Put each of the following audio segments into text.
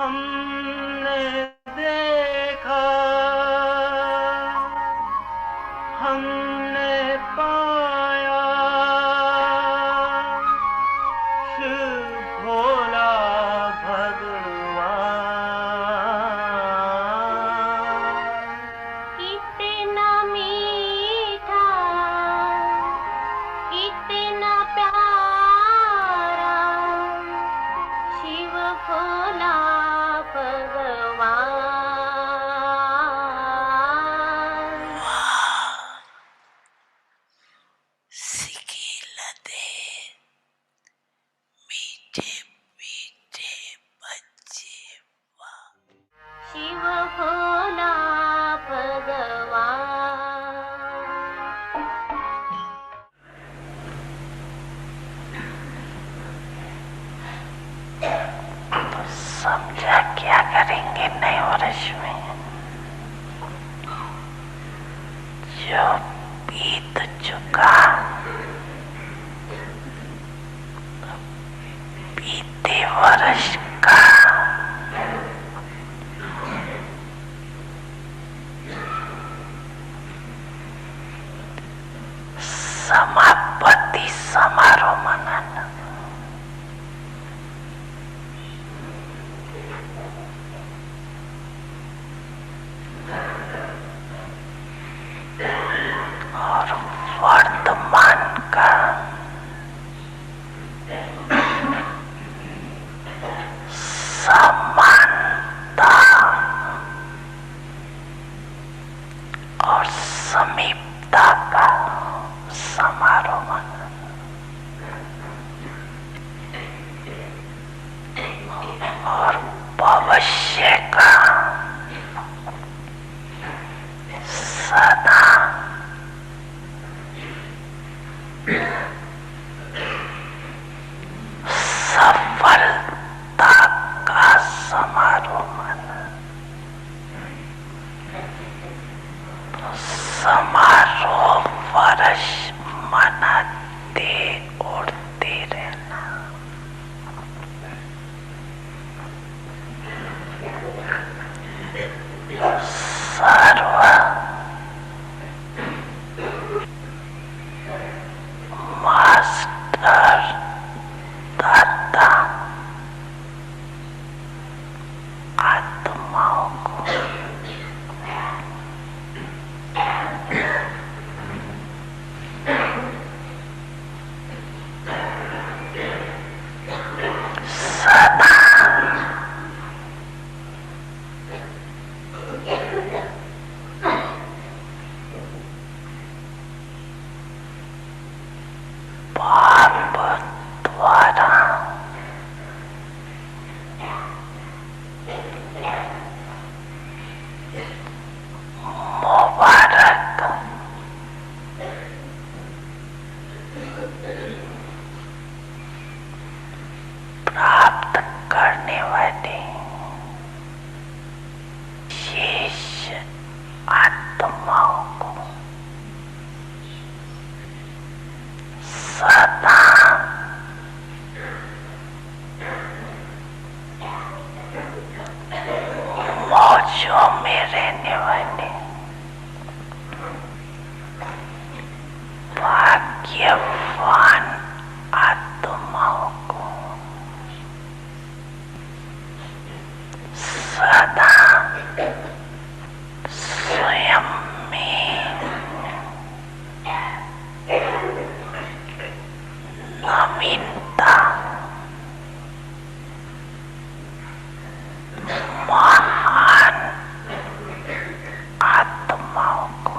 हमने देखा, हमने पाया, शिव भोला भगवान। कितना मीठा, कितना प्यारा, शिव भोला भगवान। सिकिलदे मीठे मीठे बच्चे वाह। शिव भोला भगवान। समझा क्या करेंगे नए वर्ष में? जो बीत चुका बीते वर्ष का समापति समारोह मनाना। और वर्तमान का समानता और समीपता का समारोह मनाना। और भविष्य का सदा सफलता का समारोह मनाना। समारोह वर्ष मनाते उड़ते रहना। सर्व मास्टर दाता आत्माओं को सदा पाप द्वारा मुबारक प्राप्त करने वाले शेष आत्माओं को सदा मौजों में रहने वाले भाग्यवान आत्माओं को सदा स्वयं में नवीनता, महान आत्माओं को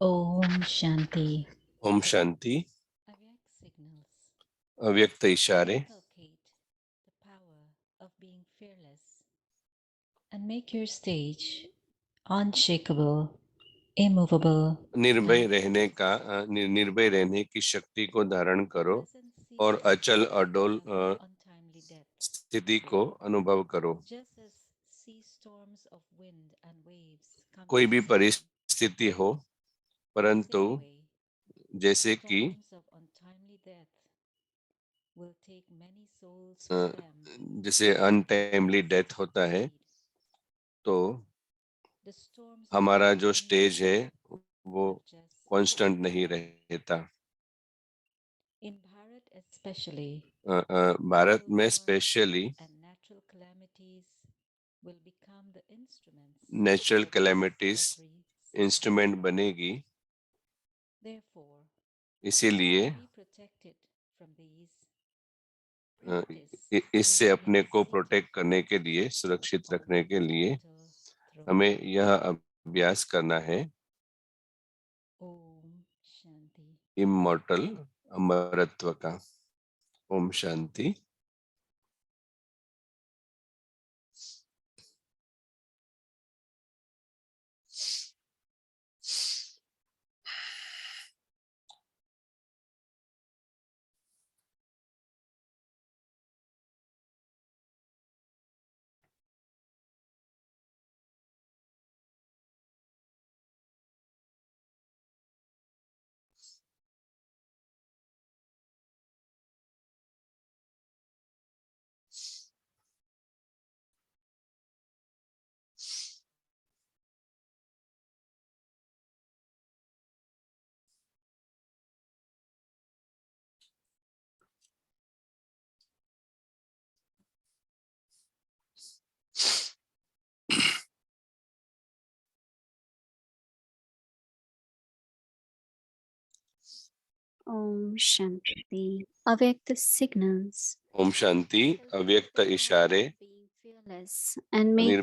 ओम शांति। ओम शांति। अव्यक्त signals अव्यक्त इशारे inculcate the power of being fearless and make your stage unshakable, immovable, निर्भय and रहने का निर्भय रहने की शक्ति को धारण करो present sea और अचल अडोल of untimely death. स्थिति को अनुभव करो। Just as sea storms of wind and waves come कोई to भी the sea, परिस्थिति हो, परंतु same way, जैसे कि storms of untimely death will take many souls with them. जैसे अनटाइमली डेथ होता है, तो The storms of हमारा जो untimely स्टेज है death वो have just कांस्टेंट नहीं begun. रहता। In Bharat especially, भारत में natural specially storms and natural calamities will become the instruments natural for calamities discoveries. Instrument बनेगी। Therefore, इसीलिए to be protected from these, practice इससे अपने को luminosity प्रोटेक्ट करने के लिए, सुरक्षित on रखने the के लिए immortal throne. हमें यह अभ्यास करना है। Om Shanti. इमॉर्टल अमरत्व का। Om Shanti. Om Shanti. Avyakta signals. Om Shanti. अव्यक्त इशारे Being fearless and make your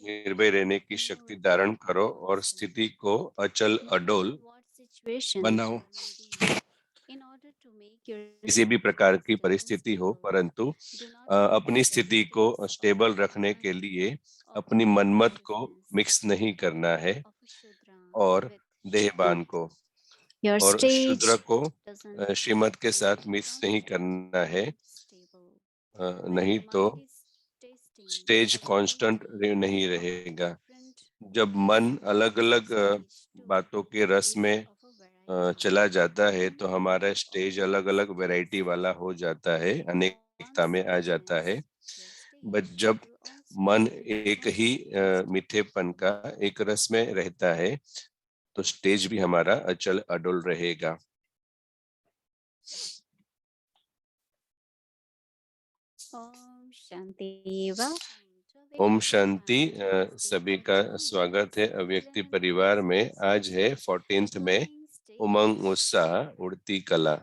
निर्भय रहने की शक्ति धारण करो और स्थिति को अचल अडोल what situation बनाओ। in order to make your किसी भी प्रकार की परिस्थिति हो, परंतु अपनी स्थिति को स्टेबल रखने के लिए अपनी मनमत को मिक्स नहीं करना है और देहबान को your और stage शूद्र को doesn't श्रीमत के साथ मिक्स नहीं करना है, नहीं तो स्टेज कांस्टेंट नहीं रहेगा। जब मन अलग अलग बातों के रस में चला जाता है तो हमारा स्टेज अलग अलग वैरायटी वाला हो जाता है, अनेकता में आ जाता है। बट जब मन एक ही मीठेपन का एक रस में रहता है तो स्टेज भी हमारा अचल अडोल रहेगा। Om Shanti. ओम शांति। सभी का स्वागत है अव्यक्ति परिवार में। आज है 14th में उमंग उत्साह उड़ती कला।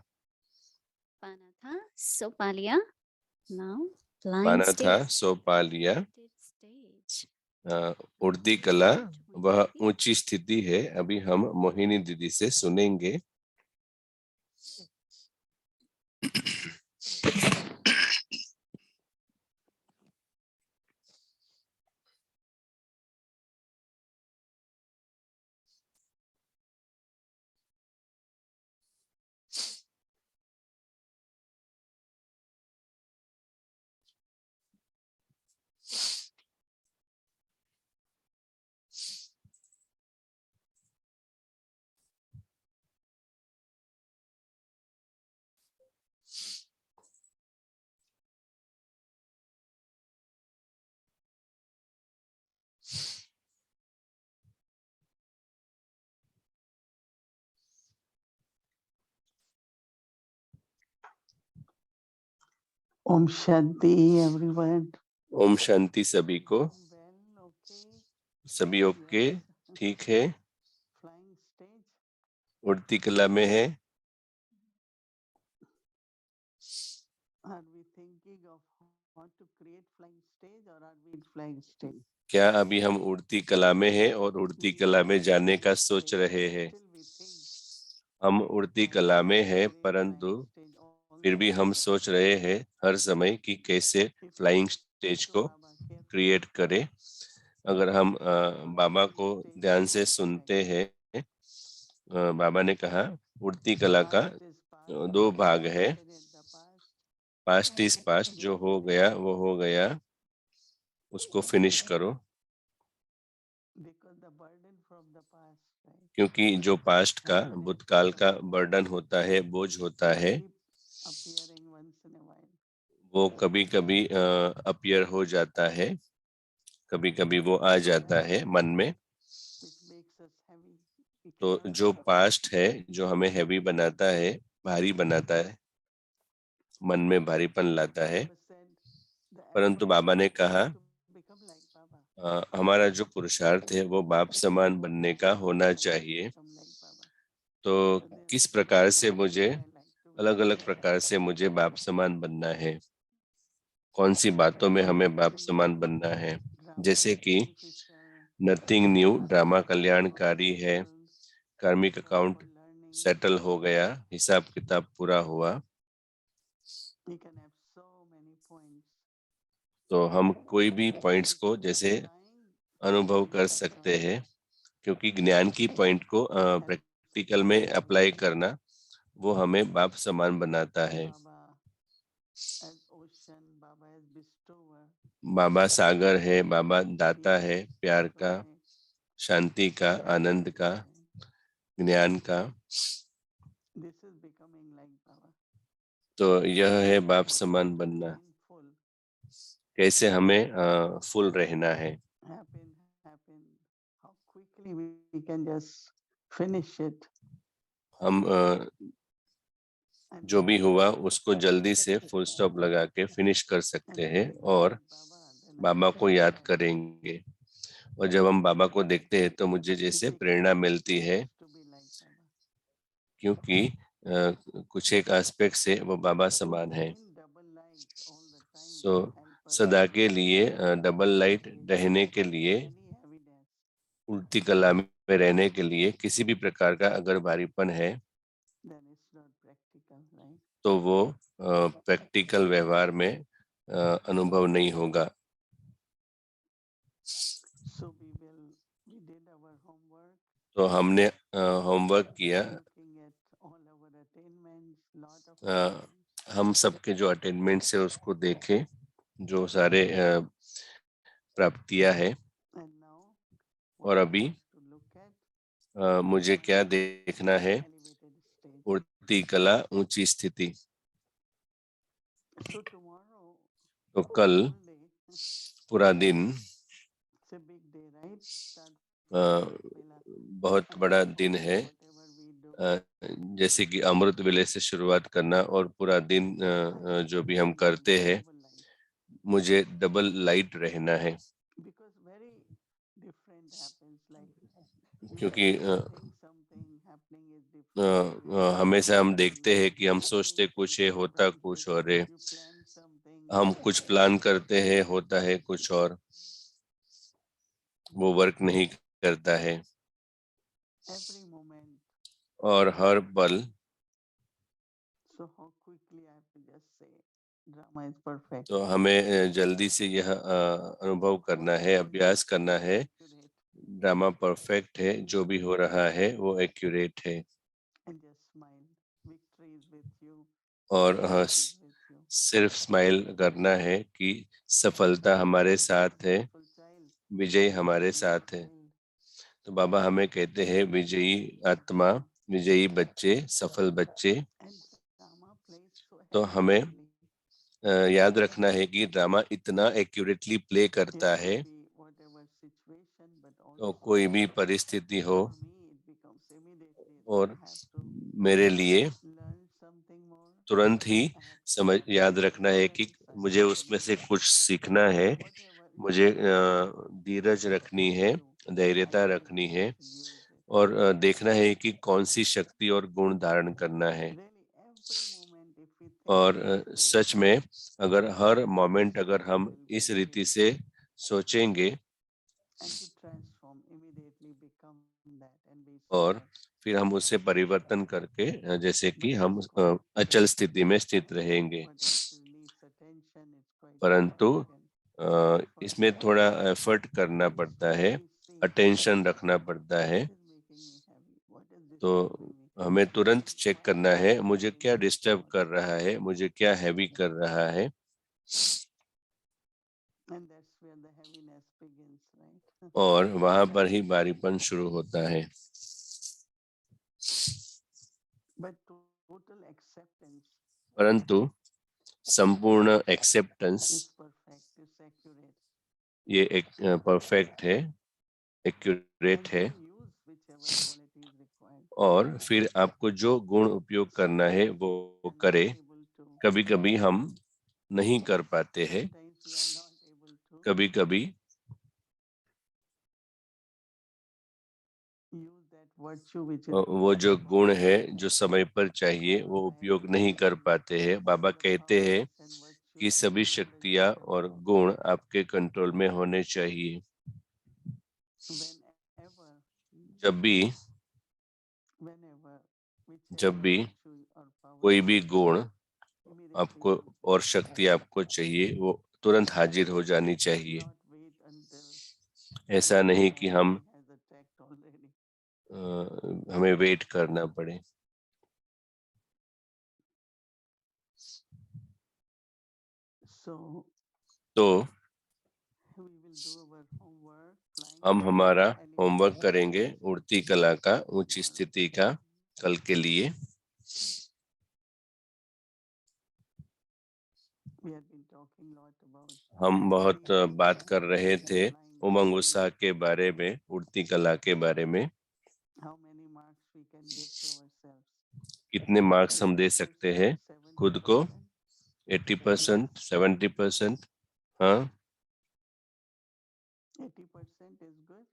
Panatha, so Palia. Now, flying पाना था stage. सो पा लिया। Stage. उड़ती कला वह ऊंची स्थिति है। अभी हम मोहिनी दीदी से सुनेंगे। Om Shanti everyone. Om Shanti सभी को। सभी ओके, ठीक है। Flying stage. उड़ती कला में है। Are we thinking of how to create flying stage or are we flying stage? क्या अभी हम उड़ती कला में हैं और उड़ती कला में जाने का सोच रहे हैं? हम उड़ती कला में हैं, परंतु फिर भी हम सोच रहे हैं हर समय कि कैसे फ्लाइंग स्टेज को क्रिएट करें। अगर हम बाबा को ध्यान से सुनते हैं, बाबा ने कहा उड़ती कला का 2 भाग है। पास्ट इज पास्ट, जो हो गया वो हो गया, उसको फिनिश करो। क्योंकि जो पास्ट का, भूतकाल का बर्डन होता है, बोझ होता है, वो कभी कभी अपीयर हो जाता है, कभी कभी वो आ जाता है मन में। तो जो पास्ट है, जो हमें हैवी बनाता है, भारी बनाता है, मन में भारीपन लाता है। परंतु बाबा ने कहा हमारा जो पुरुषार्थ है वो बाप समान बनने का होना चाहिए। तो किस प्रकार से मुझे, अलग अलग प्रकार से मुझे बाप समान बनना है, कौन सी बातों में हमें बाप समान बनना है? जैसे कि नथिंग न्यू, ड्रामा कल्याणकारी है, कार्मिक अकाउंट सेटल हो गया, हिसाब किताब पूरा हुआ। तो हम कोई भी पॉइंट्स को जैसे अनुभव कर सकते हैं, क्योंकि ज्ञान की पॉइंट को प्रैक्टिकल में अप्लाई करना वो हमें बाप समान बनाता है। बाबा सागर है, बाबा दाता है, प्यार का, शांति का, आनंद का, ज्ञान का। तो यह है बाप समान बनना। कैसे हमें फुल रहना है। हम जो भी हुआ उसको जल्दी से फुल स्टॉप लगा के फिनिश कर सकते हैं और बाबा को याद करेंगे। और जब हम बाबा को देखते हैं तो मुझे जैसे प्रेरणा मिलती है, क्योंकि कुछ एक एस्पेक्ट से वो बाबा समान है। सदा के लिए डबल लाइट रहने के लिए, उल्टी कला में रहने के लिए किसी भी प्रकार का अगर भारीपन है तो वो प्रैक्टिकल व्यवहार में अनुभव नहीं होगा। तो हमने होमवर्क किया, हम सबके जो अटेनमेंट्स है उसको देखें, जो सारे प्राप्तियां है। और अभी मुझे क्या देखना है? उड़ती कला, ऊंची स्थिति। तो कल पूरा दिन बहुत बड़ा दिन है, जैसे कि अमृत वेले से शुरुआत करना और पूरा दिन जो भी हम करते हैं, मुझे डबल लाइट रहना है। क्योंकि हमेशा हम देखते हैं कि हम सोचते कुछ है, होता कुछ और है। हम कुछ प्लान करते हैं, होता है कुछ और, वो वर्क नहीं करता है। और हर पल तो हमें जल्दी से यह अनुभव करना है, अभ्यास करना है, ड्रामा परफेक्ट है, जो भी हो रहा है वो एक्यूरेट है। और सिर्फ स्माइल करना है कि सफलता हमारे साथ है, विजय हमारे साथ है। तो बाबा हमें कहते हैं विजयी आत्मा, विजयी बच्चे, सफल बच्चे। तो हमें याद रखना है कि ड्रामा इतना एक्यूरेटली प्ले करता है, तो कोई भी परिस्थिति हो, और मेरे लिए तुरंत ही याद रखना है कि मुझे उसमें से कुछ सीखना है, मुझे धीरज रखनी है, धैर्यता रखनी है, और देखना है कि कौन सी शक्ति और गुण धारण करना है। और सच में अगर हर मोमेंट अगर हम इस रीति से सोचेंगे and to transform, immediately become that and be और still. फिर हम उससे परिवर्तन करके जैसे कि हम अचल स्थिति में स्थित रहेंगे। But to release attention, it's quite परंतु significant. इसमें थोड़ा एफर्ट करना पड़ता है, अटेंशन रखना पड़ता है। What is making me heavy? What is तो disturbing me? हमें तुरंत चेक करना है मुझे क्या डिस्टर्ब कर रहा है, मुझे क्या हैवी कर रहा है। And that's where the heaviness begins, right? और वहां पर ही भारीपन शुरू होता है। But total acceptance परंतु संपूर्ण acceptance is perfect, is accurate. ये एक परफेक्ट है, एक्यूरेट And है। then use whichever quality is required. और फिर आपको जो गुण उपयोग करना है वो करे। Able to. कभी कभी हम नहीं कर पाते हैं, Sometimes we are not able to कभी कभी use that virtue which is वो जो गुण है जो समय पर चाहिए वो उपयोग नहीं कर पाते हैं। बाबा कहते हैं कि सभी शक्तियाँ और गुण आपके कंट्रोल में होने चाहिए। whenever, जब भी whenever, जब भी virtue or power कोई भी गुण immediately आपको और शक्ति आपको चाहिए वो तुरंत हाजिर हो जानी चाहिए। not wait until ऐसा नहीं कि हम has attacked already. हमें वेट करना पड़े। So तो we will do our homework. Flying हम हमारा elevator होमवर्क करेंगे उड़ती कला का, ऊंची स्थिति का कल के लिए। We have been talking lot about हम बहुत बात कर रहे थे उमंग उत्साह के बारे में, उड़ती कला के बारे में। how many marks we can give to ourselves. कितने मार्क्स हम दे सकते हैं खुद को? 80%, 70%? हाँ, 80% is good.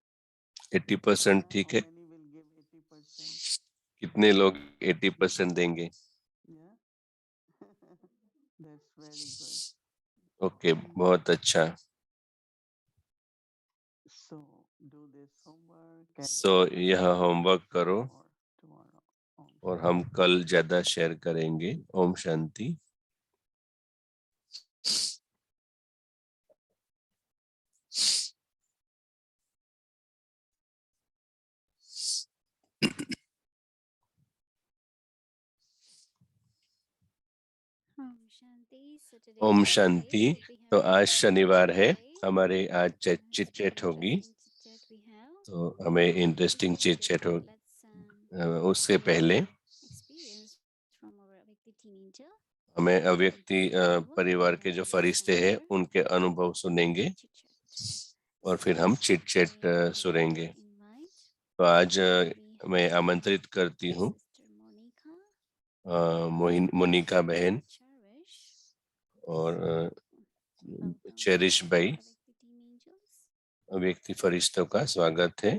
80% ठीक है। How many will give 80%? कितने लोग 80% देंगे? Yeah. That's very good. Okay, बहुत अच्छा। So do this homework and सो यह होमवर्क करो more tomorrow. और हम कल ज्यादा शेयर करेंगे। ओम शांति। ओम शांति। तो आज शनिवार है, हमारे आज चिट चैट होगी, तो हमें इंटरेस्टिंग चिट चैट हो। उससे पहले हमें अव्यक्ति परिवार के जो फरिश्ते हैं उनके अनुभव सुनेंगे और फिर हम चिट चैट सुनेंगे। तो आज मैं आमंत्रित करती हूँ मोनिका बहन और चेरिश भाई। अव्यक्ति फरिश्तों का स्वागत है।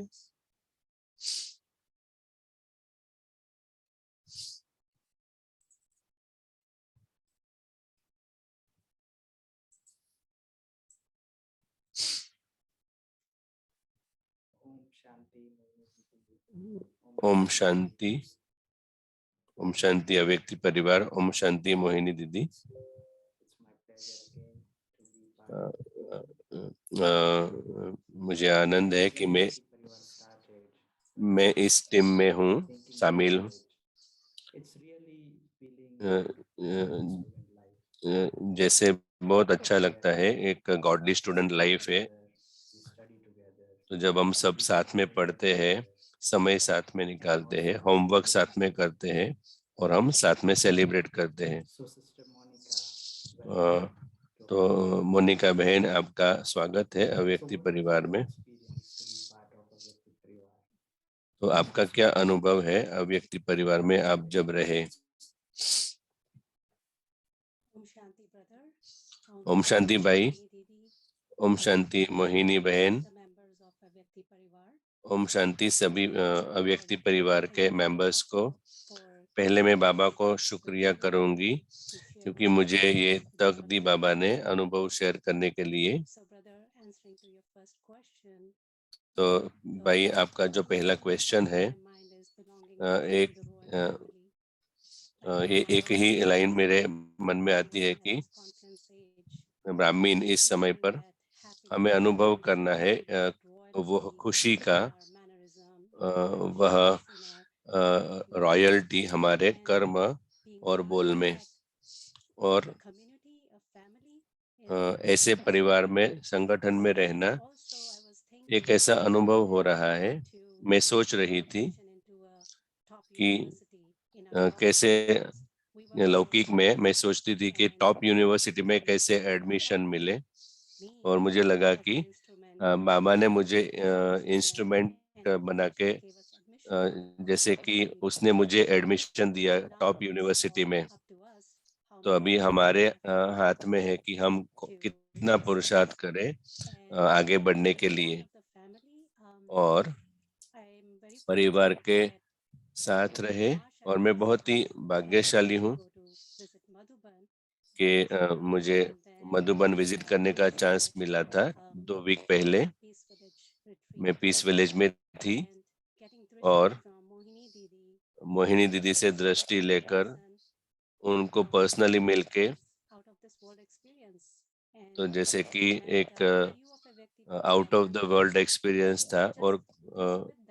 ओम शांति। ओम शांति अव्यक्ति परिवार। ओम शांति मोहिनी दीदी। मुझे आनंद है कि मैं इस टीम में हूँ, शामिल हूँ। जैसे बहुत अच्छा लगता है, एक गॉडली स्टूडेंट लाइफ है। तो जब हम सब साथ में पढ़ते हैं, समय साथ में निकालते हैं, होमवर्क साथ में करते हैं और हम साथ में सेलिब्रेट करते हैं। तो मोनिका बहन, आपका स्वागत है अव्यक्ति परिवार में। तो आपका क्या अनुभव है अव्यक्ति परिवार में आप जब रहे? ओम शांति भाई। ओम शांति मोहिनी बहन। ओम शांति सभी अव्यक्ति परिवार के मेंबर्स को। पहले मैं बाबा को शुक्रिया करूंगी क्योंकि मुझे ये तक दी बाबा ने अनुभव शेयर करने के लिए। तो भाई, आपका जो पहला क्वेश्चन है, एक एक ही लाइन मेरे मन में आती है कि ब्राह्मीण इस समय पर हमें अनुभव करना है वो खुशी का, वह रॉयल्टी हमारे कर्म और बोल में, और ऐसे परिवार में, संगठन में रहना एक ऐसा अनुभव हो रहा है। मैं सोच रही थी कि कैसे लौकिक में मैं सोचती थी कि टॉप यूनिवर्सिटी में कैसे एडमिशन मिले, और मुझे लगा कि बाबा ने मुझे इंस्ट्रूमेंट बना के, जैसे कि उसने मुझे एडमिशन दिया टॉप यूनिवर्सिटी में। तो अभी हमारे हाथ में है कि हम कितना पुरुषार्थ करें आगे बढ़ने के लिए, और परिवार के साथ रहे। और मैं बहुत ही भाग्यशाली हूँ कि मुझे मधुबन विजिट करने का चांस मिला था 2 वीक पहले। मैं पीस विलेज में थी, और मोहिनी दीदी से दृष्टि लेकर उनको पर्सनली मिलके, तो जैसे कि एक out of the world experience था। और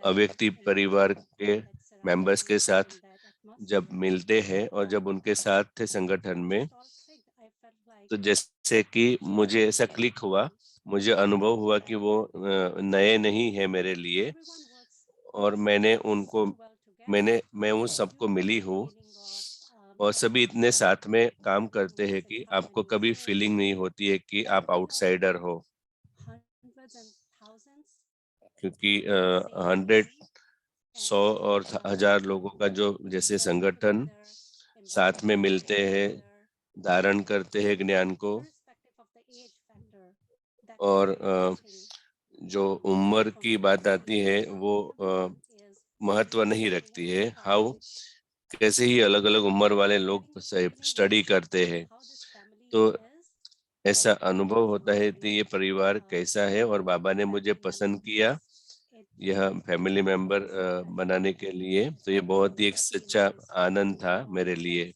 अव्यक्ति परिवार के मेंबर्स के साथ जब मिलते हैं और जब उनके साथ थे संगठन में, तो जैसे कि मुझे ऐसा क्लिक हुआ, मुझे अनुभव हुआ कि वो नए नहीं है मेरे लिए, और मैं उन सबको मिली हूँ, और सभी इतने साथ में काम करते हैं कि आपको कभी फीलिंग नहीं होती है कि आप आउटसाइडर हो, क्योंकि 100, 100 और 1000 लोगों का जो जैसे संगठन साथ में मिलते हैं, धारण करते हैं ज्ञान को, और जो उम्र की बात आती है वो महत्व नहीं रखती है। कैसे ही अलग अलग उम्र वाले लोग स्टडी करते हैं, तो ऐसा अनुभव होता है कि ये परिवार कैसा है, और बाबा ने मुझे पसंद किया यह फैमिली मेंबर बनाने के लिए। तो ये बहुत ही एक सच्चा आनंद था मेरे लिए।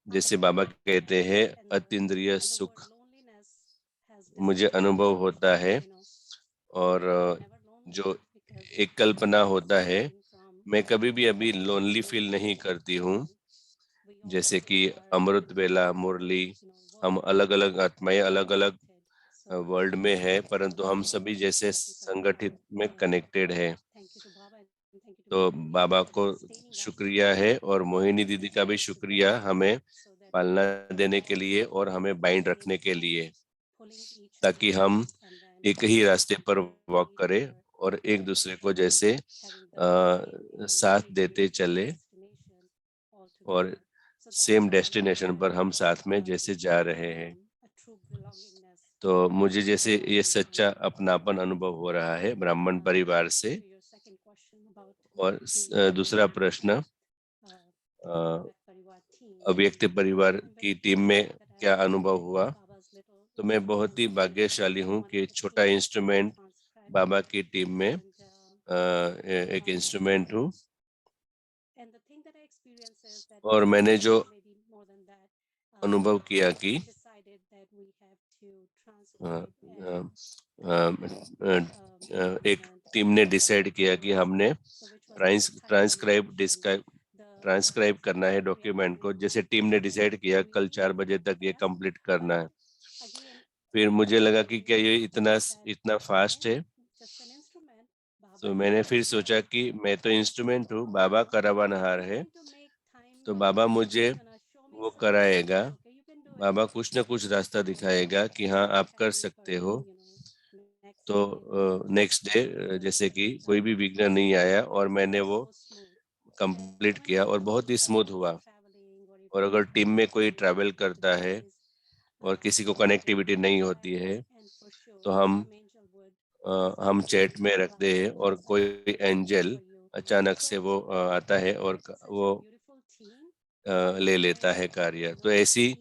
जैसे बाबा कहते हैं, अतीन्द्रिय सुख मुझे अनुभव होता है, और जो एक कल्पना होता है, मैं कभी भी अभी लोनली फील नहीं करती हूँ। जैसे कि अमृत वेला मुरली, हम अलग अलग आत्माएं अलग अलग वर्ल्ड में है, परंतु हम सभी जैसे संगठित में कनेक्टेड है। तो बाबा को शुक्रिया है, और मोहिनी दीदी का भी शुक्रिया हमें पालना देने के लिए और हमें बाइंड रखने के लिए, ताकि हम एक ही रास्ते पर वॉक करें और एक दूसरे को जैसे साथ देते चले, और सेम डेस्टिनेशन पर हम साथ में जैसे जा रहे हैं। तो मुझे जैसे ये सच्चा अपनापन अनुभव हो रहा है ब्राह्मण परिवार से। और दूसरा प्रश्न, अव्यक्त परिवार की टीम में क्या अनुभव हुआ? तो मैं बहुत ही भाग्यशाली हूँ कि छोटा इंस्ट्रूमेंट बाबा की टीम में एक इंस्ट्रूमेंट हूँ, और मैंने जो अनुभव किया कि एक टीम ने डिसाइड किया कि हमने ट्रांसक्राइब करना है डॉक्यूमेंट को। जैसे टीम ने डिसाइड किया कल 4 बजे तक ये कंप्लीट करना है। फिर मुझे लगा कि क्या ये इतना फास्ट है? तो मैंने फिर सोचा कि मैं तो इंस्ट्रूमेंट हूँ, बाबा करावानहार है, तो बाबा मुझे वो कराएगा। बाबा कुछ न कुछ रास्ता दिखाएगा कि हाँ आप कर सकते हो। तो नेक्स्ट डे जैसे कि कोई भी विघ्न नहीं आया, और मैंने वो कंप्लीट किया और बहुत ही स्मूथ हुआ। और अगर टीम में कोई ट्रैवल करता है और किसी को कनेक्टिविटी नहीं होती है, तो हम चैट में रखते हैं, और कोई एंजल अचानक से वो आता है और वो ले लेता है कार्य। तो ऐसी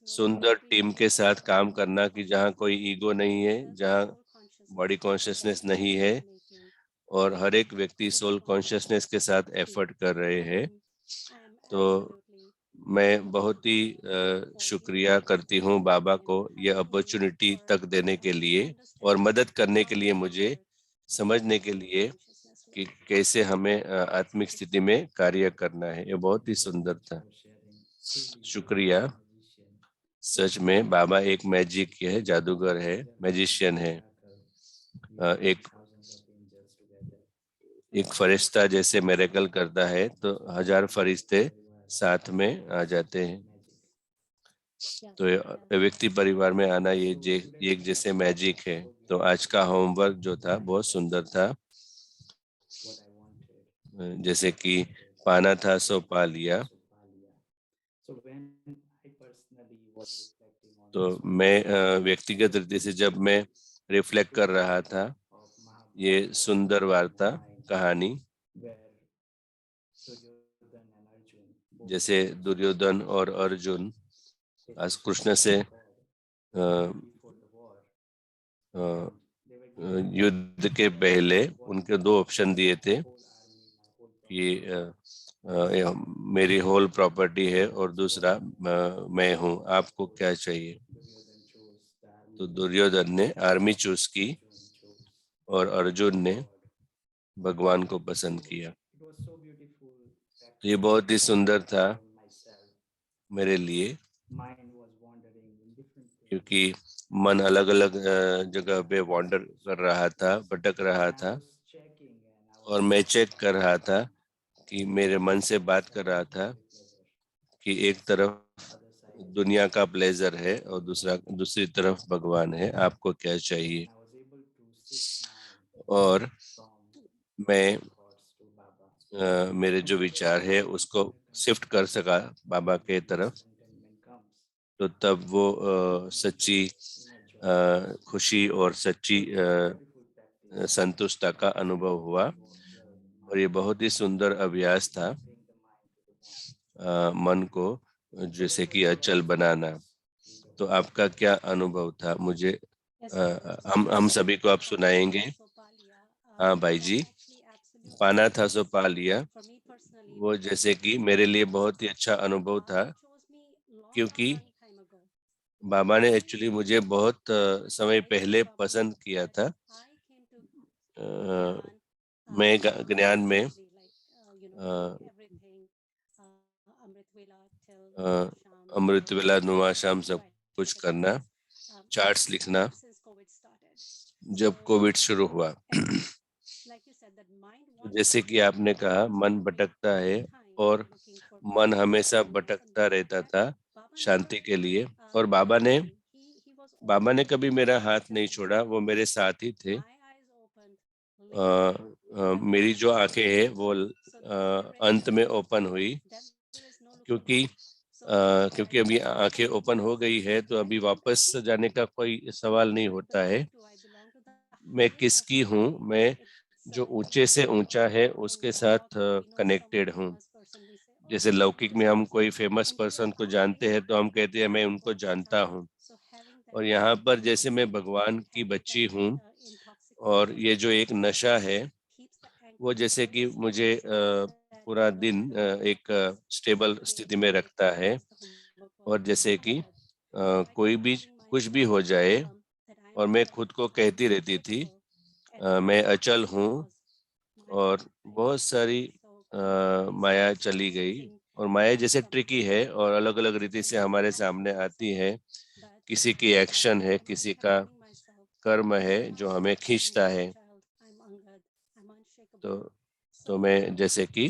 सुंदर टीम के साथ काम करना कि जहाँ कोई ईगो नहीं है, जहाँ बॉडी कॉन्शियसनेस नहीं है और हर एक व्यक्ति सोल कॉन्शियसनेस के साथ एफर्ट कर रहे हैं, तो मैं बहुत ही शुक्रिया करती हूँ बाबा को ये अपॉर्चुनिटी तक देने के लिए और मदद करने के लिए, मुझे समझने के लिए कि कैसे हमें आत्मिक स्थिति में कार्य करना है। ये बहुत ही सुंदर था। शुक्रिया। सच में बाबा एक मैजिक है, जादूगर है, मैजिशियन है। एक फरिश्ता जैसे मिरेकल करता है तो 1000 फरिश्ते साथ में आ जाते हैं। तो व्यक्ति परिवार में आना ये एक जैसे मैजिक है। तो आज का होमवर्क जो था बहुत सुंदर था। जैसे कि पाना था सो पा लिया। तो मैं व्यक्तिगत रीति से जब मैं रिफ्लेक्ट कर रहा था ये सुंदर वार्ता कहानी, जैसे दुर्योधन और अर्जुन आज कृष्ण से युद्ध के पहले उनके 2 ऑप्शन दिए थे कि मेरी होल प्रॉपर्टी है और दूसरा मैं हूँ, आपको क्या चाहिए। तो दुर्योधन ने आर्मी चूज की और अर्जुन ने भगवान को पसंद किया। तो ये बहुत ही सुंदर था मेरे लिए, क्योंकि मन अलग अलग जगह पे वॉन्डर कर रहा था, भटक रहा था, और मैं चेक कर रहा था कि मेरे मन से बात कर रहा था कि एक तरफ दुनिया का प्लेजर है और दूसरी तरफ भगवान है, आपको क्या चाहिए। और मैं मेरे जो विचार है उसको शिफ्ट कर सका बाबा के तरफ। तो तब वो सच्ची खुशी और सच्ची संतुष्टता का अनुभव हुआ। और ये बहुत ही सुंदर अभ्यास था मन को जैसे कि अचल बनाना। तो आपका क्या अनुभव था? मुझे हम सभी को आप सुनाएंगे। हाँ भाई जी, पाना था सो पा लिया, वो जैसे कि मेरे लिए बहुत ही अच्छा अनुभव था, क्योंकि बाबा ने एक्चुअली मुझे बहुत समय पहले पसंद किया था। मैं ज्ञान में अमृत वेला नुमा शाम सब कुछ करना, चार्ट्स लिखना, जब कोविड शुरू हुआ। जैसे कि आपने कहा मन भटकता है और मन हमेशा भटकता रहता था शांति के लिए, और बाबा ने कभी मेरा हाथ नहीं छोड़ा, वो मेरे साथ ही थे। मेरी जो आंखें हैं वो अंत में ओपन हुई, क्योंकि अभी आंखें ओपन हो गई है तो अभी वापस जाने का कोई सवाल नहीं होता है। मैं किसकी हूँ? मैं जो ऊंचे से ऊंचा है उसके साथ कनेक्टेड हूँ। जैसे लौकिक में हम कोई फेमस पर्सन को जानते हैं तो हम कहते हैं मैं उनको जानता हूँ, और यहाँ पर जैसे मैं भगवान की बच्ची हूँ, और ये जो एक नशा है वो जैसे कि मुझे पूरा दिन एक स्टेबल स्थिति में रखता है। और जैसे कि कोई भी कुछ भी हो जाए, और मैं खुद को कहती रहती थी मैं अचल हूँ, और बहुत सारी माया चली गई। और माया जैसे ट्रिकी है और अलग अलग रीति से हमारे सामने आती है। किसी की एक्शन है, किसी का कर्म है जो हमें खींचता है। तो मैं जैसे कि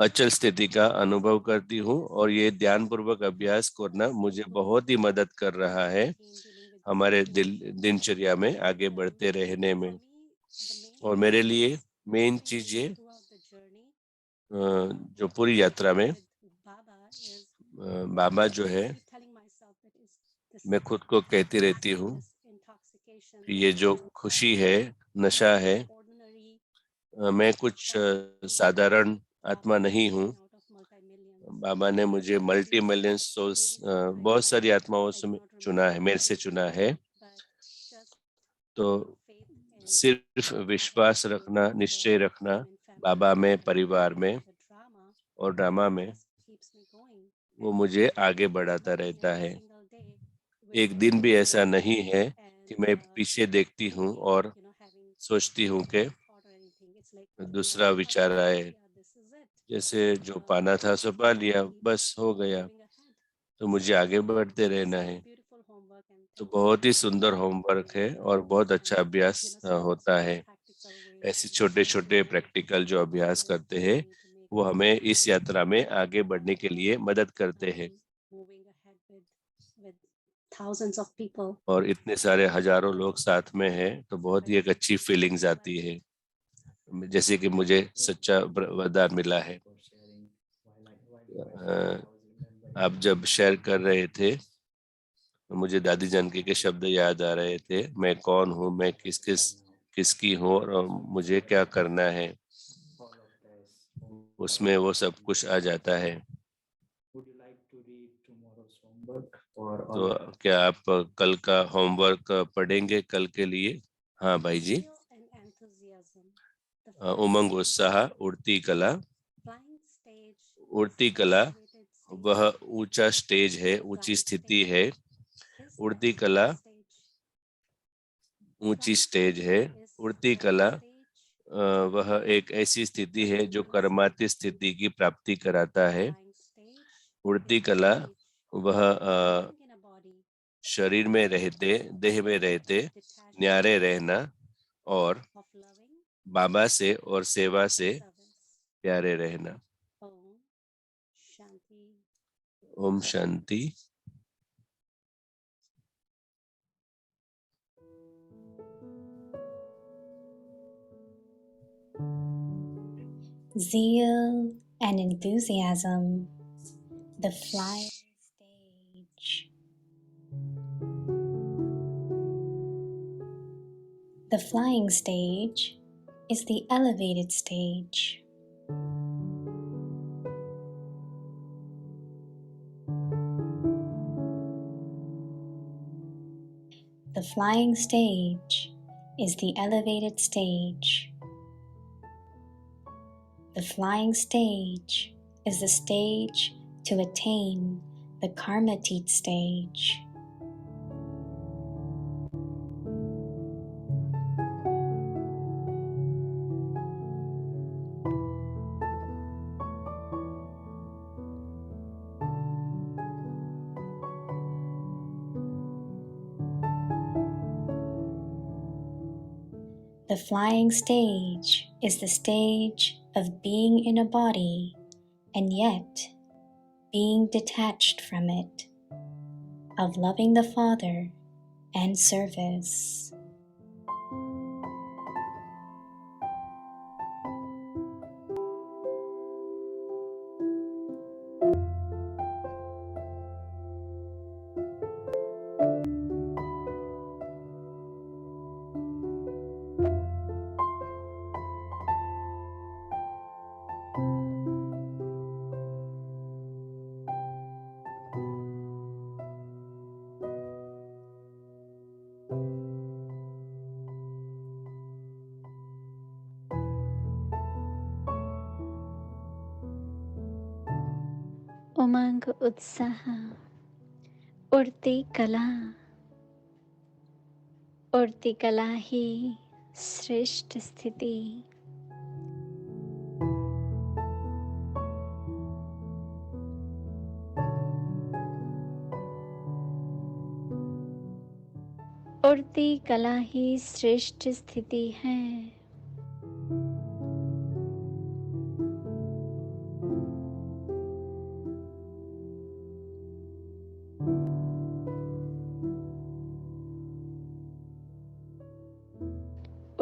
अचल स्थिति का अनुभव करती हूँ, और ये ध्यान पूर्वक अभ्यास करना मुझे बहुत ही मदद कर रहा है हमारे दिनचर्या में आगे बढ़ते रहने में। और मेरे लिए मेन चीज ये जो पूरी यात्रा में बाबा जो है, मैं खुद को कहती रहती हूँ कि ये जो खुशी है, नशा है, मैं कुछ साधारण आत्मा नहीं हूँ, बाबा ने मुझे मल्टी मिलियन सोल्स, बहुत सारी आत्माओं से चुना है, मेरे से चुना है। तो सिर्फ विश्वास रखना, निश्चय रखना बाबा में, परिवार में और ड्रामा में, वो मुझे आगे बढ़ाता रहता है। एक दिन भी ऐसा नहीं है कि मैं पीछे देखती हूँ और सोचती हूँ कि दूसरा विचार आए, जैसे जो पाना था सो पा लिया, बस हो गया, तो मुझे आगे बढ़ते रहना है। तो बहुत ही सुंदर होमवर्क है और बहुत अच्छा अभ्यास होता है। ऐसे छोटे छोटे प्रैक्टिकल जो अभ्यास करते हैं वो हमें इस यात्रा में आगे बढ़ने के लिए मदद करते हैं। और इतने सारे हजारों लोग साथ में हैं तो बहुत ही एक अच्छी फीलिंग्स आती है, जैसे कि मुझे सच्चा वरदान मिला है। आप जब शेयर कर रहे थे तो मुझे दादी जानकी के शब्द याद आ रहे थे, मैं कौन हूँ, मैं किसकी हूँ और मुझे क्या करना है। उसमें वो सब कुछ आ जाता है। तो क्या आप कल का होमवर्क पढ़ेंगे कल के लिए? हाँ भाई जी। उमंग, उत्साह, उड़ती कला। उड़ती कला वह ऊंचा स्टेज है, ऊंची स्थिति है। उड़ती कला ऊंची स्टेज है। उड़ती कला वह एक ऐसी स्थिति है जो कर्माती स्थिति की प्राप्ति कराता है। उड़ती कला वह शरीर में रहते, देह में रहते न्यारे रहना और बाबा से और सेवा से प्यारे रहना। Om Shanti. Zeal and enthusiasm, the flying stage. The flying stage is the elevated stage. The flying stage is the elevated stage. The flying stage is the stage to attain the Karmatit stage. The flying stage is the stage of being in a body and yet being detached from it, of loving the Father and service. उमंग, उत्साह, उड़ती कला। उड़ती कला ही श्रेष्ठ स्थिति। उड़ती कला ही श्रेष्ठ स्थिति है।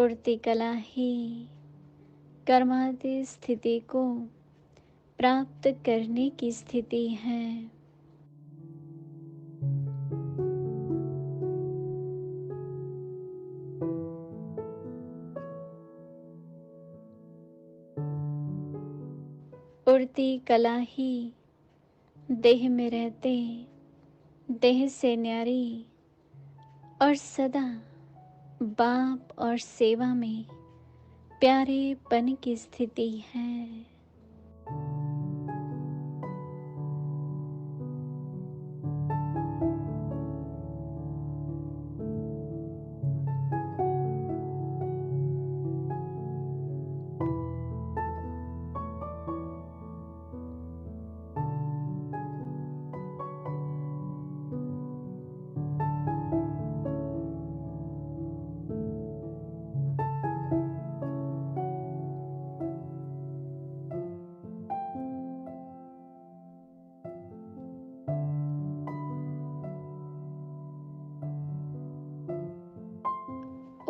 उड़ती कला ही कर्माती स्थिति को प्राप्त करने की स्थिति है। उड़ती कला ही देह में रहते देह से न्यारी और सदा बाप और सेवा में प्यारेपन की स्थिति है।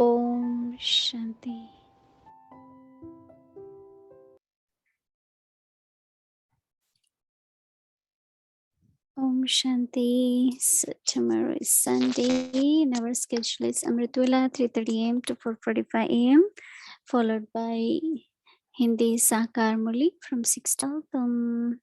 Om Shanti. Om Shanti. So tomorrow is Sunday and our schedule is Amritula 3:30 AM to 4:45 AM, followed by Hindi Sakar Muli from 6 to 12.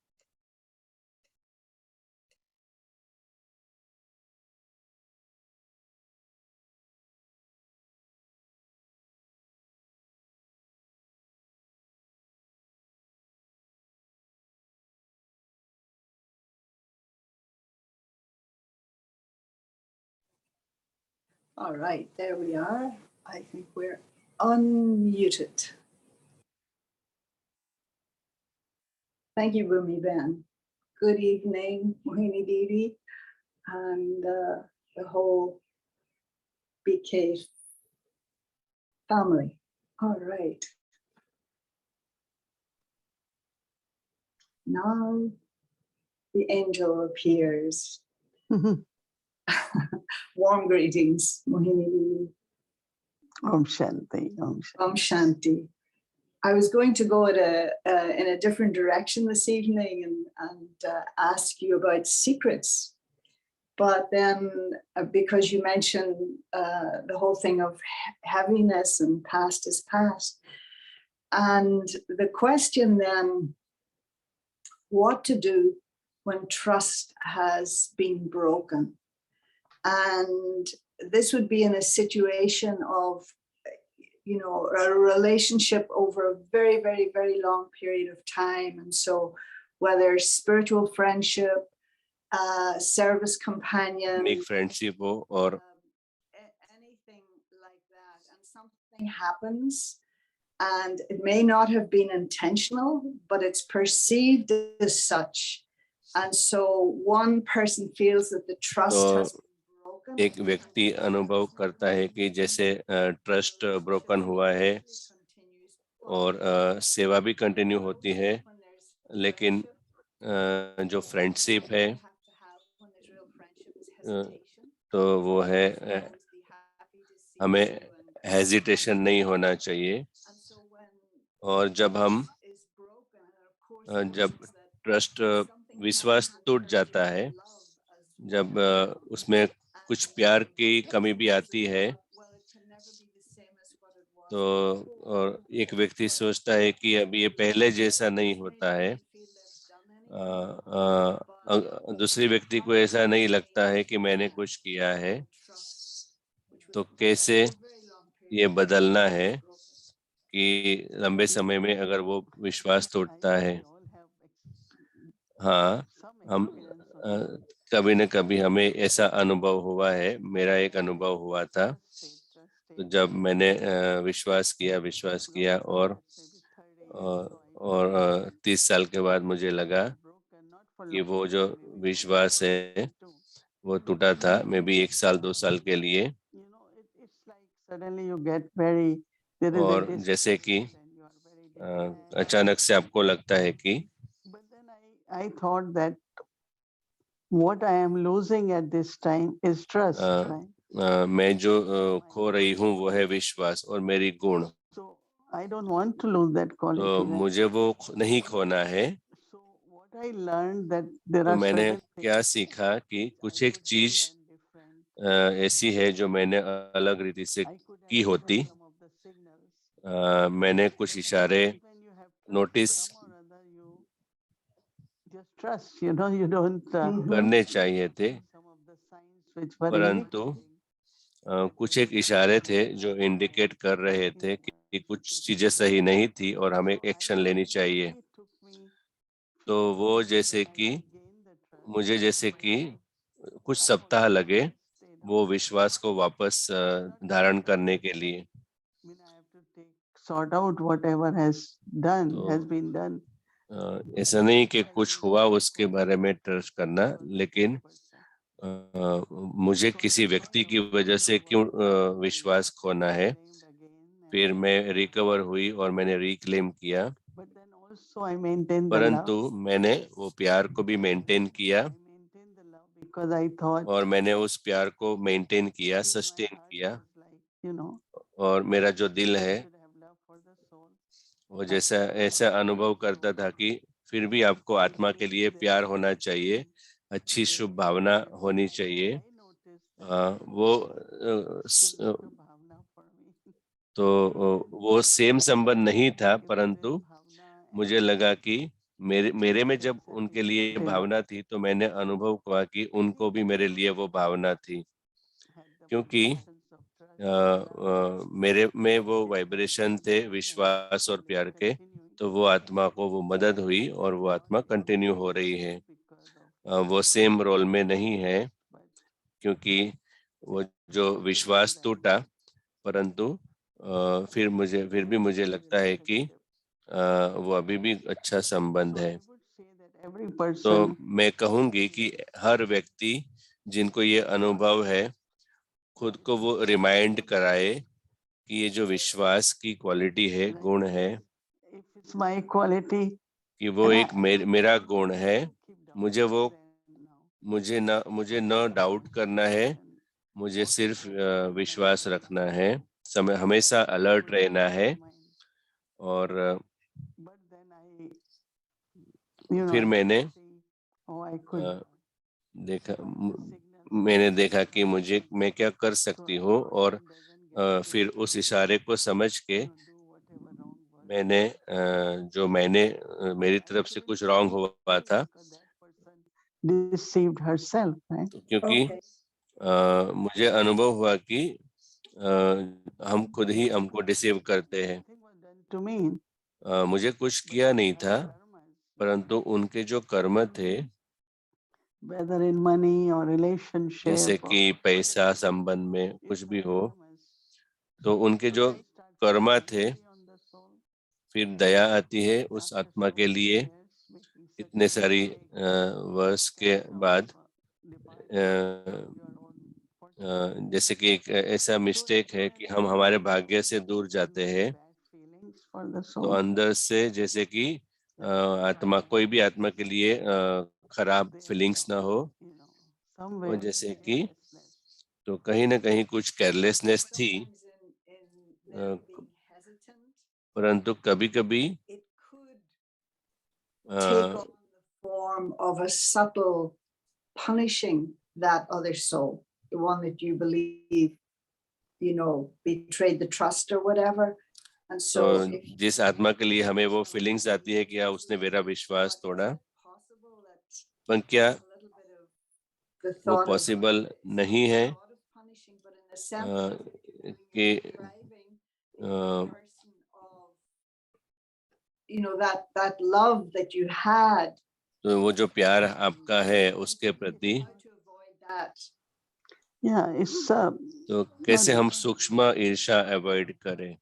All right, there we are. I think we're unmuted. Thank you, Bhumi Ben. Good evening, Mohini Didi, and the whole BK family. All right. Now the angel appears. Warm greetings, Mohini Didi. Om Shanti. Om Shanti. Om Shanti. I was going to go in a different direction this evening and ask you about secrets. But then because you mentioned the whole thing of heaviness and past is past. And the question then, what to do when trust has been broken? And this would be in a situation of, you know, a relationship over a very, very, very long period of time. And so whether spiritual friendship, service companion, एक friendship हो और anything like that, and something happens and it may not have been intentional, but it's perceived as such. And so one person feels that the trust has been broken. एक व्यक्ति अनुभव करता है कि जैसे ट्रस्ट ब्रोकन हुआ है और सेवा भी कंटिन्यू होती है, लेकिन जो फ्रेंडशिप है तो वो है हमें हेजिटेशन नहीं होना चाहिए। और जब ट्रस्ट विश्वास टूट जाता है, जब उसमें कुछ प्यार की कमी भी आती है, तो और एक व्यक्ति सोचता है कि अब ये पहले जैसा नहीं होता है, दूसरे व्यक्ति को ऐसा नहीं लगता है कि मैंने कुछ किया है, तो कैसे ये बदलना है कि लंबे समय में अगर वो विश्वास टूटता है। हाँ, हम कभी न कभी हमें ऐसा अनुभव हुआ है, मेरा एक अनुभव हुआ था, तो जब मैंने विश्वास किया और 30 साल के बाद मुझे लगा कि वो जो विश्वास है वो टूटा था, मे भी 1 साल 2 साल के लिए। और जैसे कि अचानक से आपको लगता है कि I thought that what I am losing at this time is trust, right? मैं जो खो रही हूँ वो है विश्वास और मेरी गुण। So I don't want to lose that quality. तो मुझे वो नहीं खोना है। So what I learned that there तो are मैंने certain क्या सीखा कि कुछ एक चीज ऐसी है जो मैंने अलग रीति से की होती। मैंने कुछ इशारे notice just trust, you know, you don't करने चाहिए थे, some of the signs which were परंतु indicating कुछ एक इशारे थे जो इंडिकेट कर रहे थे कि कुछ चीजें सही नहीं थी और हमें एक्शन लेनी चाहिए। तो वो जैसे कि मुझे जैसे कि कुछ सप्ताह लगे वो विश्वास को वापस धारण करने के लिए। sort out whatever has तो been done. ऐसा नहीं कि कुछ हुआ उसके बारे में ट्रस्ट करना, लेकिन मुझे किसी व्यक्ति की वजह से क्यों विश्वास खोना है। फिर मैं रिकवर हुई और मैंने रिक्लेम किया, But then also I maintained the परंतु love. मैंने वो प्यार को भी मेंटेन किया, I maintained the love because I thought और मैंने उस प्यार को मेंटेन किया, सस्टेन किया। you know, और मेरा जो दिल है should have love for the soul. वो जैसा ऐसा अनुभव करता था कि फिर भी आपको आत्मा के लिए प्यार होना चाहिए, अच्छी शुभ भावना होनी चाहिए। वो सेम संबंध नहीं था, परंतु मुझे लगा कि मेरे में जब उनके लिए भावना थी तो मैंने अनुभव किया कि उनको भी मेरे लिए वो भावना थी, क्योंकि मेरे में वो वाइब्रेशन थे विश्वास और प्यार के। तो वो आत्मा को वो मदद हुई और वो आत्मा कंटिन्यू हो रही है। वो सेम रोल में नहीं है, क्योंकि वो जो विश्वास टूटा, परंतु फिर भी मुझे लगता है कि वो अभी भी अच्छा संबंध है। तो मैं कहूँगी कि हर व्यक्ति जिनको ये अनुभव है खुद को वो रिमाइंड कराए कि ये जो विश्वास की क्वालिटी है, गुण है, My quality, कि वो एक मेरा गुण है। मुझे न डाउट करना है, मुझे सिर्फ विश्वास रखना है, समय हमेशा अलर्ट रहना है। और फिर मैंने देखा कि मैं क्या कर सकती हूँ, और फिर उस इशारे को समझ के मेरी तरफ से कुछ रॉन्ग हुआ था, deceived herself, right? क्योंकि मुझे अनुभव हुआ कि हम खुद ही हमको डिसीव करते हैं। To me, मुझे कुछ किया नहीं था, परंतु उनके जो कर्म थे, whether in money or relationship, जैसे कि पैसा संबंध में कुछ भी हो, तो उनके जो कर्म थे, फिर दया आती है उस आत्मा के लिए। इतने सारी वर्ष के बाद जैसे कि एक ऐसा मिस्टेक है कि हम हमारे भाग्य से दूर जाते हैं, तो अंदर से जैसे कि आत्मा, कोई भी आत्मा के लिए खराब फीलिंग्स ना हो, और जैसे कि तो कहीं ना कहीं कुछ केयरलेसनेस थी, परंतु कभी-कभी take on the form of a subtle punishing that other soul, the one that you believe, you know, betrayed the trust or whatever. And so जिस आत्मा के लिए हमें वो फीलिंग्स आती है कि या उसने मेरा विश्वास तोड़ा, पर क्या वो पॉसिबल नहीं है कि you know, that love that you had, तो वो जो प्यार आपका है उसके प्रति, तो कैसे हम सूक्ष्म ईर्ष्या अवॉइड करें।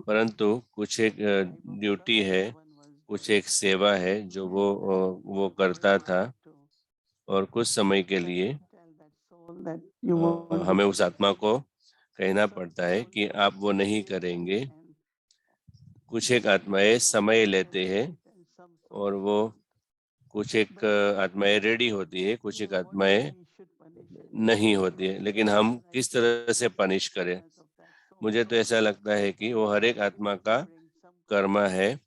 परंतु कुछ एक ड्यूटी है, कुछ एक सेवा है जो वो करता था, और कुछ समय के लिए हमें उस आत्मा को कहना पड़ता है कि आप वो नहीं करेंगे। कुछ एक आत्माएं समय लेते हैं, और वो कुछ एक आत्माएं रेडी होती है, कुछ एक आत्माएं नहीं होती है। लेकिन हम किस तरह से पनिश करें? मुझे तो ऐसा लगता है कि वो हर एक आत्मा का कर्म है,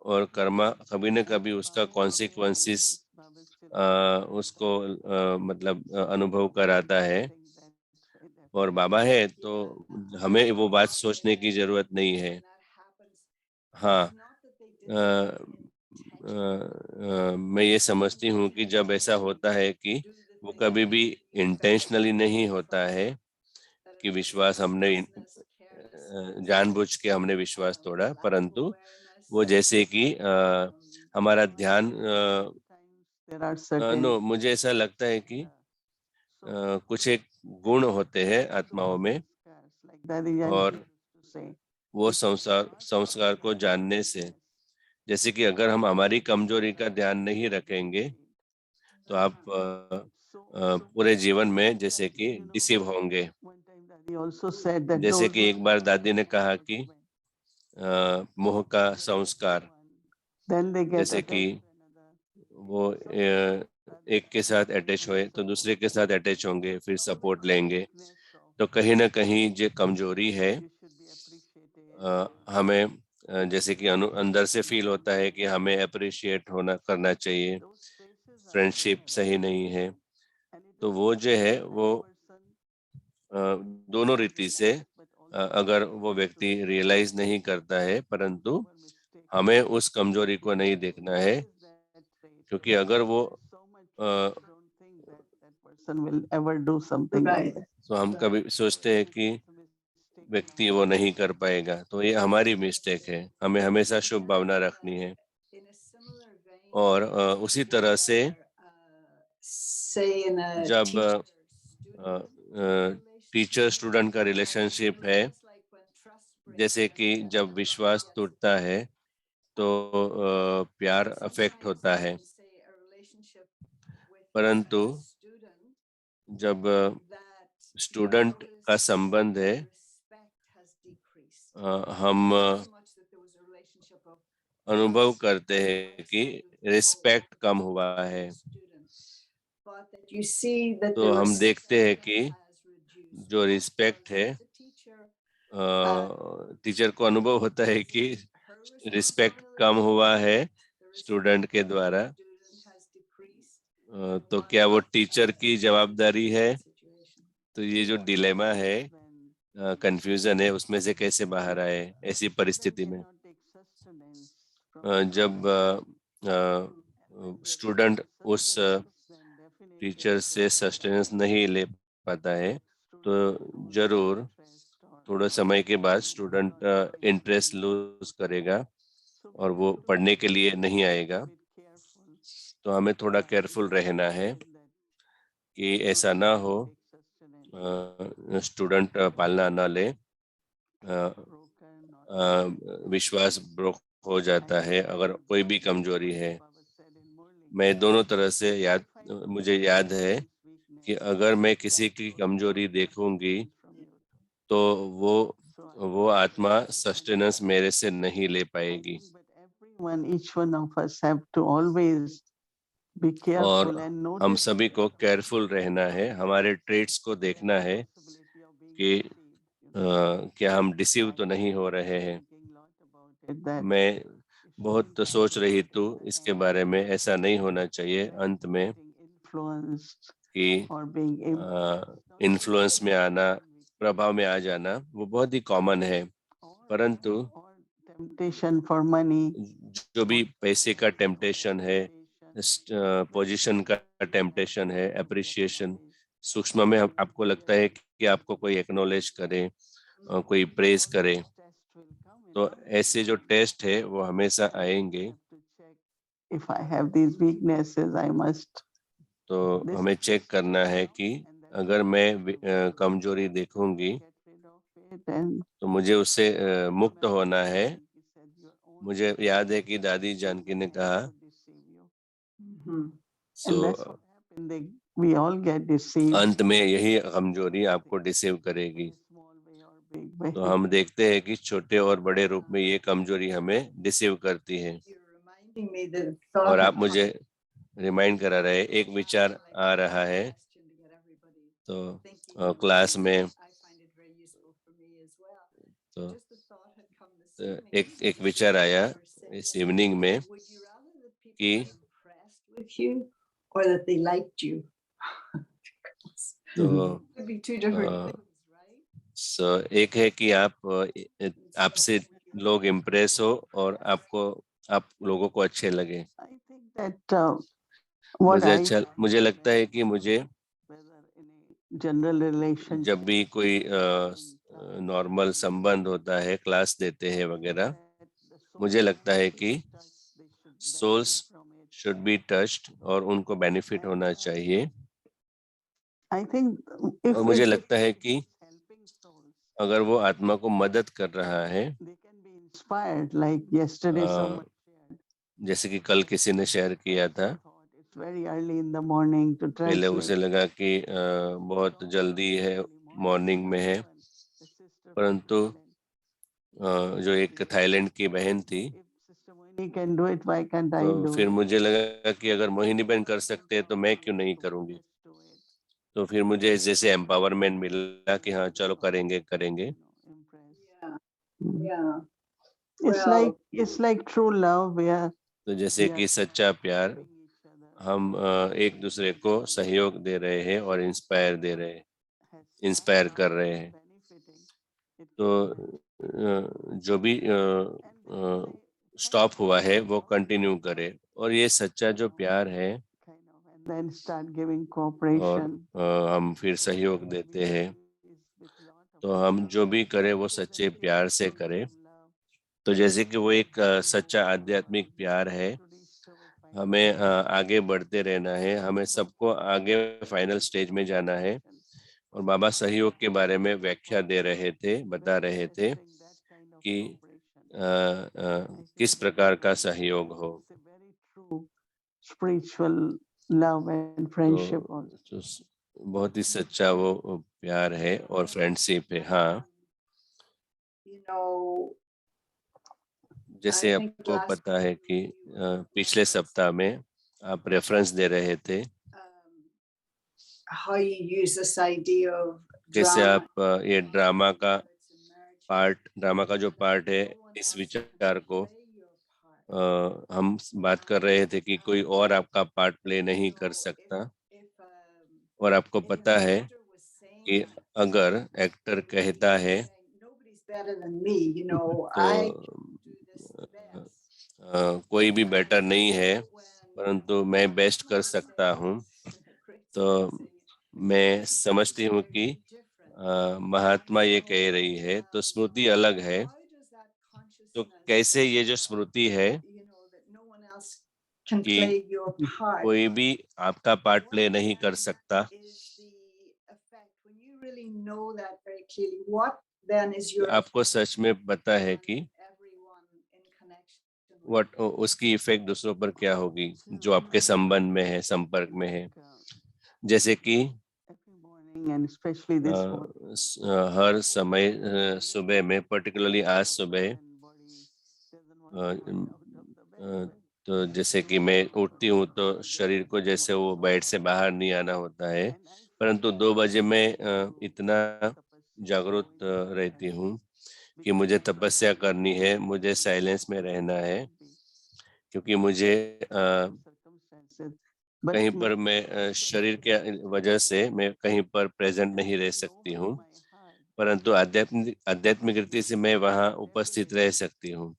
और कर्म कभी न कभी उसका कॉन्सिक्वेंसेस उसको मतलब अनुभव कराता है। और बाबा है तो हमें वो बात सोचने की जरूरत नहीं है। हाँ, मैं ये समझती हूँ कि जब ऐसा होता है कि वो कभी भी इंटेंशनली नहीं होता है कि विश्वास हमने जानबूझ के हमने विश्वास तोड़ा, परंतु वो जैसे कि हमारा ध्यान मुझे ऐसा लगता है कि कुछ एक गुण होते हैं आत्माओं में, और वो संस्कार को जानने से, जैसे कि अगर हम हमारी कमजोरी का ध्यान नहीं रखेंगे तो आप पूरे जीवन में जैसे कि डिसीव होंगे। जैसे कि एक बार दादी ने कहा कि मोह का संस्कार, जैसे कि वो एक के साथ अटैच हुए तो दूसरे के साथ अटैच होंगे, फिर सपोर्ट लेंगे, तो कहीं ना कहीं जो कमजोरी है हमें जैसे कि अंदर से फील होता है कि हमें अप्रिशिएट करना चाहिए, फ्रेंडशिप सही नहीं है, तो वो जो है वो दोनों रीति से अगर वो व्यक्ति रियलाइज नहीं करता है, परंतु हमें उस कमजोरी को नहीं देखना है, क्योंकि अगर वो तो हम कभी सोचते हैं कि व्यक्ति वो नहीं कर पाएगा, तो ये हमारी मिस्टेक है। हमें हमेशा शुभ भावना रखनी है। और उसी तरह से जब टीचर स्टूडेंट का रिलेशनशिप है, जैसे कि जब विश्वास टूटता है तो प्यार अफेक्ट होता है, परंतु जब स्टूडेंट का संबंध है, हम अनुभव करते हैं कि रिस्पेक्ट कम हुआ है, तो हम देखते हैं कि जो रिस्पेक्ट है, टीचर को अनुभव होता है कि रिस्पेक्ट कम हुआ है स्टूडेंट के द्वारा, तो क्या वो टीचर की जवाबदारी है? तो ये जो डिलेमा है, कंफ्यूजन है, उसमें से कैसे बाहर आए ऐसी परिस्थिति में? जब स्टूडेंट उस टीचर से सस्टेनेंस नहीं ले पाता है, तो जरूर थोड़ा समय के बाद स्टूडेंट इंटरेस्ट लूज करेगा और वो पढ़ने के लिए नहीं आएगा। तो हमें थोड़ा केयरफुल रहना है कि ऐसा ना हो स्टूडेंट पालना न ले, विश्वास ब्रोक हो जाता है अगर कोई भी कमजोरी है। मैं दोनों तरह से मुझे याद है कि अगर मैं किसी की कमजोरी देखूंगी तो वो आत्मा सस्टेनेंस मेरे से नहीं ले पाएगी। और हम सभी को केयरफुल रहना है, हमारे ट्रेट्स को देखना है कि क्या हम डिसीव तो नहीं हो रहे हैं। मैं बहुत सोच रही थी इसके बारे में, ऐसा नहीं होना चाहिए अंत में कि इन्फ्लुएंस में आना, प्रभाव में आ जाना, वो बहुत ही कॉमन है, परंतु जो भी पैसे का टेम्पटेशन है, पोजीशन का टेम्पटेशन है, अप्रिशिएशन, सूक्ष्म में आपको लगता है कि आपको कोई एक्नॉलेज करे, कोई प्रेज करे, तो ऐसे जो टेस्ट है वो हमेशा आएंगे। तो हमें चेक करना है कि अगर मैं कमजोरी देखूंगी तो मुझे उससे मुक्त होना है। मुझे याद है कि दादी जानकी ने कहा, अंत में यही कमजोरी आपको डिसीव करेगी। तो हम देखते हैं कि छोटे और बड़े रूप में ये कमजोरी हमें डिसीव करती है। और आप मुझे रिमाइंड करा रहे, एक विचार आ रहा है, तो क्लास में तो एक विचार आया इस इवनिंग में कि तो एक है कि आपसे लोग इम्प्रेस हो और आपको आप लोगों को अच्छे लगे। I think that what I मुझे लगता है कि मुझे whether in a general relationship जब भी कोई नॉर्मल संबंध होता है, क्लास देते हैं वगैरह, मुझे लगता है कि सोल्स शुड बी टच्ड और उनको बेनिफिट होना चाहिए। I think और if मुझे it लगता है कि helping souls, अगर वो आत्मा को मदद कर रहा है, they can be inspired. Like yesterday, someone shared. जैसे कि कल किसी ने शेयर किया था, Thought it's very early in the morning to पहले translate. उसे लगा कि बहुत जल्दी है, मॉर्निंग में है, The sister परंतु जो एक थाईलैंड की बहन थी, if Sister Moini can do it, why can't I तो do फिर it? मुझे लगा कि अगर मोहिनी बहन कर सकते हैं तो मैं क्यों नहीं करूँगी। Do it. तो फिर मुझे जैसे एम्पावरमेंट मिला कि हाँ चलो करेंगे। Impressed. Yeah. It's it's like true love where तो जैसे कि सच्चा प्यार, helping each other हम एक दूसरे को सहयोग दे रहे हैं और has इंस्पायर कर रहे हैं। benefiting. It तो जो भी स्टॉप हुआ है वो कंटिन्यू करे, और ये सच्चा जो प्यार है, kind of and then start giving और cooperation. हम फिर सहयोग देते हैं। Is with lot of तो हम जो भी करें वो सच्चे प्यार से करें। तो जैसे कि वो एक सच्चा आध्यात्मिक प्यार है, हमें आगे बढ़ते रहना है, हमें सबको आगे फाइनल स्टेज में जाना है। और बाबा सहयोग के बारे में व्याख्या दे रहे थे, बता रहे थे कि किस प्रकार का सहयोग हो। It's a very true spiritual love and friendship also. तो बहुत ही सच्चा वो प्यार है और फ्रेंडशिप है। हाँ, You know, जैसे I think आपको last पता है कि week you were पिछले सप्ताह में आप रेफरेंस दे रहे थे how you use this idea of कैसे drama. आप ये ड्रामा का जो पार्ट है, इस विचार को हम बात कर रहे थे कि कोई और आपका पार्ट प्ले नहीं कर सकता। और आपको पता है कि अगर एक्टर कहता है Nobody's better than me, you know, तो I do this best. कोई भी बेटर नहीं है, परंतु मैं बेस्ट कर सकता हूँ। तो मैं समझती हूँ कि महात्मा ये कह रही है तो स्मृति अलग है। तो कैसे ये जो स्मृति है Can कि play your part कोई भी आपका पार्ट प्ले नहीं कर सकता, is the effect when you really know that very clearly. What then is your आपको सच में पता है कि everyone in connection with उसकी इफेक्ट दूसरों पर क्या होगी जो आपके संबंध में है, संपर्क में है। जैसे कि Every morning and especially this morning. हर समय सुबह में, पर्टिकुलरली आज सुबह, तो जैसे कि मैं उठती हूँ तो शरीर को जैसे वो बेड से बाहर नहीं आना होता है, परंतु 2 बजे मैं इतना जागरूक रहती हूँ कि मुझे तपस्या करनी है, मुझे साइलेंस में रहना है, क्योंकि मुझे कहीं पर मैं शरीर के वजह से मैं कहीं पर प्रेजेंट नहीं रह सकती हूँ, परंतु आध्यात्मिक रीति से मैं वहाँ उपस्थित रह सकती हूँ।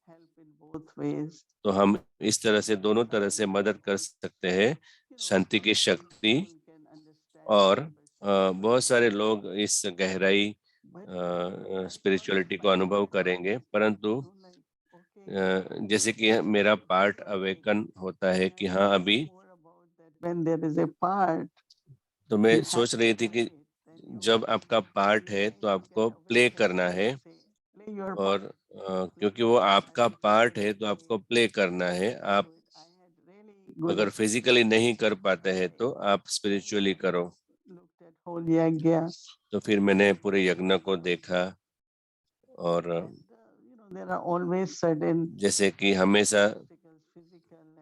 तो हम इस तरह से दोनों तरह से मदद कर सकते हैं, शांति की शक्ति। और बहुत सारे लोग इस गहराई स्पिरिचुअलिटी को अनुभव करेंगे, परंतु जैसे कि मेरा पार्ट अवेकन होता है कि हाँ अभी, तो मैं सोच रही थी कि जब आपका पार्ट है तो आपको प्ले करना है, और क्योंकि वो आपका पार्ट है तो आपको प्ले करना है। आप अगर फिजिकली नहीं कर पाते हैं तो आप स्पिरिचुअली करो। तो फिर मैंने पूरे यज्ञ को देखा, और जैसे कि हमेशा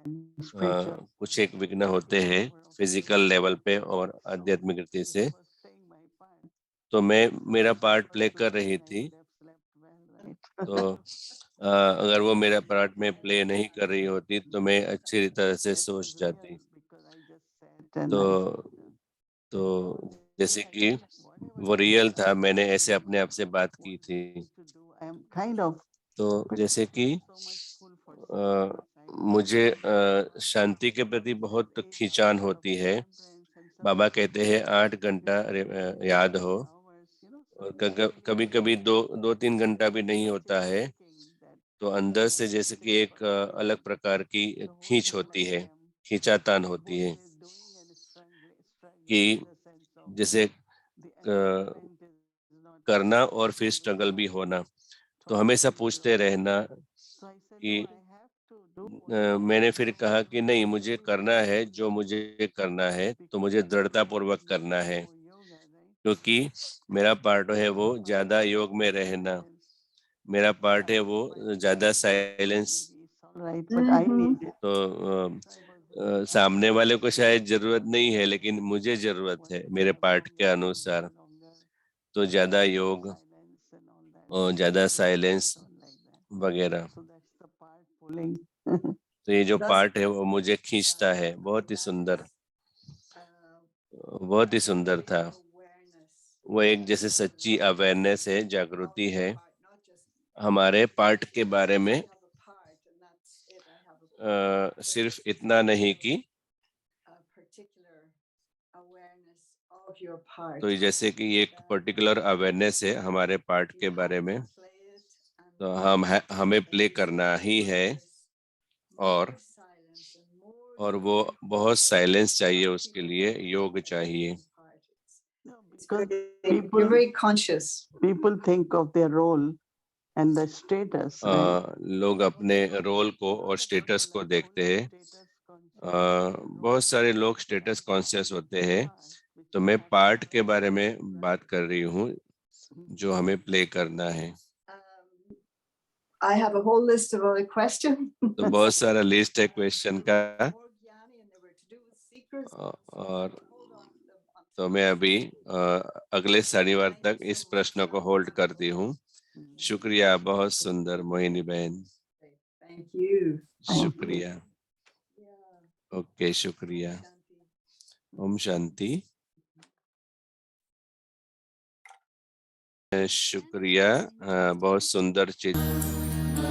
कुछ एक विघ्न होते हैं फिजिकल लेवल पे और आध्यात्मिक रीति से। तो मैं मेरा पार्ट प्ले कर रही थी, तो अगर वो मेरा पार्ट में प्ले नहीं कर रही होती तो मैं अच्छी तरह से सोच जाती। तो जैसे कि वो रियल था, मैंने ऐसे अपने आप से बात की थी। तो जैसे कि मुझे शांति के प्रति बहुत खींचान होती है। बाबा कहते हैं 8 घंटा याद हो, और कभी कभी 2-3 घंटा भी नहीं होता है, तो अंदर से जैसे कि एक अलग प्रकार की खींच होती है, खींचातान होती है, कि जैसे करना और फिर स्ट्रगल भी होना। तो हमेशा पूछते रहना कि मैंने फिर कहा कि नहीं, मुझे करना है जो मुझे करना है, तो मुझे दृढ़ता पूर्वक करना है, क्योंकि मेरा पार्ट है वो ज्यादा योग में रहना, मेरा पार्ट है वो ज्यादा साइलेंस। तो सामने वाले को शायद जरूरत नहीं है, लेकिन मुझे जरूरत है मेरे पार्ट के अनुसार। तो ज्यादा योग और ज्यादा साइलेंस वगैरह। तो ये जो पार्ट है वो मुझे खींचता है। बहुत ही सुंदर, बहुत ही सुंदर था। वो एक जैसे सच्ची अवेयरनेस है, जागृति है हमारे पार्ट के बारे में। सिर्फ इतना नहीं कि तो जैसे कि एक पर्टिकुलर अवेयरनेस है हमारे पार्ट के बारे में, तो हमें प्ले करना ही है, और वो बहुत साइलेंस चाहिए, उसके लिए योग चाहिए। You're very conscious. People think of their role and the status. लोग अपने रोल को और स्टेटस को देखते हैं। बहुत सारे लोग स्टेटस कॉन्शियस होते हैं, तो मैं पार्ट के बारे में बात कर रही हूँ जो हमें प्ले करना है। I have a whole list of other questions. तो बहुत सारा लिस्ट है क्वेश्चन का, और तो मैं अभी अगले शनिवार तक इस प्रश्न को होल्ड करती हूँ। शुक्रिया, बहुत सुंदर मोहिनी बहन। Thank you. शुक्रिया। ओके, शुक्रिया। ओम शांति। शुक्रिया, बहुत सुंदर चीज।